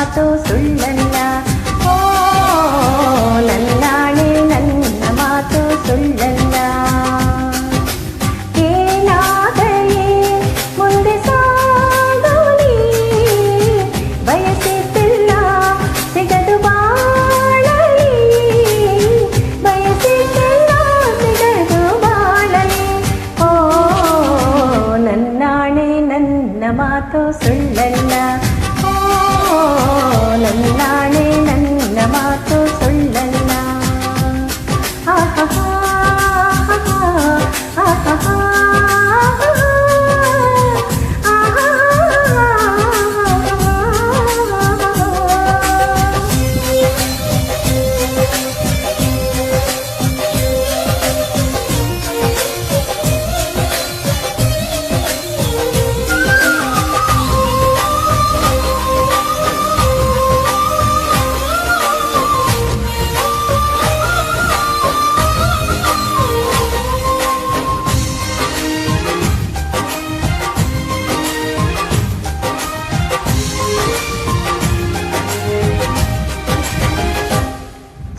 ಮಾತು ಸುಳ್ಳಲ್ಲ. ಓ ನನ್ನಾಣೆ ನನ್ನ ಮಾತು ಸುಳ್ಳಲ್ಲ. ಏನಾಗಲಿ ಮುಂದೆ ಸಾಗಲಿ, ಬಯಸಿದ್ದಿಲ್ಲ ಸಿಗದು ಬಾಳಲಿ, ಬಯಸಿದ್ದಿಲ್ಲ ಸಿಗದು ಬಾಳಲಿ. ಓ ನನ್ನಾಣೆ ನನ್ನ ಮಾತು ಸುಳ್ಳಲ್ಲ. ಓ ನನ್ನಾಣೆ ನನ್ನ ಮಾತು ಸುಳ್ಳಲ್ಲ. ಆಹಾ ಆಹಾ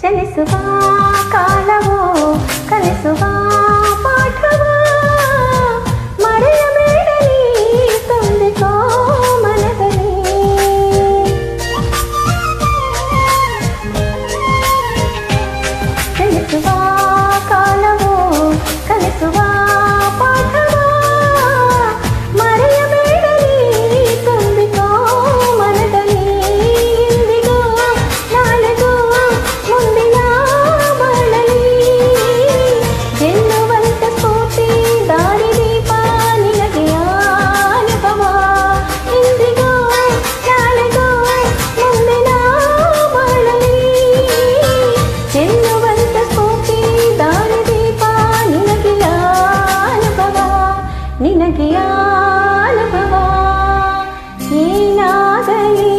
ಚಲಿಸುವ ಕಾಲವೋ ಕಲಿಸುವ ಪಾಠವೋ, ಮರೆಯಬೇಡಲಿ ತಂದಿಕೋ ಮನದಲ್ಲಿ. ಚಲಿಸುವ ಕಾಲವೋ ಕಲಿಸುವ ಪಾಠವೋ, ಮರೆಯಬೇಡಲಿ ತಂದಿಕೋ ಮನದಲ್ಲಿ. ಇಂದಿಗೋ ನಾಳೆಗೋ ಮುಂದಿನ ಬಾಳಲಿ, ಗೆಲ್ಲುವಂತ ಸ್ಫೂರ್ತಿ ದಾರಿದೀಪ ನಿನಗೆ ಅನುಭವ. ಇಂದಿಗೋ ನಾಳೆಗೋ ಮುಂದಿನ ಬಾಳಲಿ, ಗೆಲ್ಲುವಂತ ಸ್ಫೂರ್ತಿ ದಾರಿದೀಪ ನಿನಗೆ ಅನುಭವ, ನಿನಗೆ ಅನುಭವ. ಏನಾಗಲಿ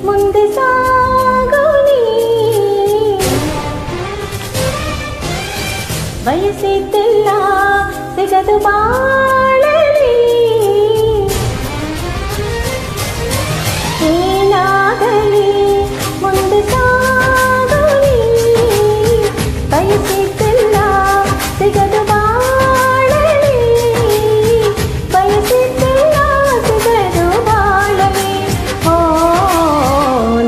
ಮುಂದೆ ಸಾಗಲಿ, ಬಯಸಿದ್ದಿಲ್ಲ ಸಿಗದು ಬಾಳಲಿ. ಏನಾಗಲಿ ಮುಂದೆ ಸಾಗಲಿ, ಬಯಸಿದ್ದಿಲ್ಲ ಸಿಗದು ಬಾಳಲಿ, ಬಯಸಿದ್ದಿಲ್ಲ ಸಿಗದು ಬಾಳಲಿ. ಓ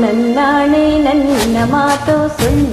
ನನ್ನಾಣೆ ನನ್ನ ಮಾತು ಸುಳ್ಳು.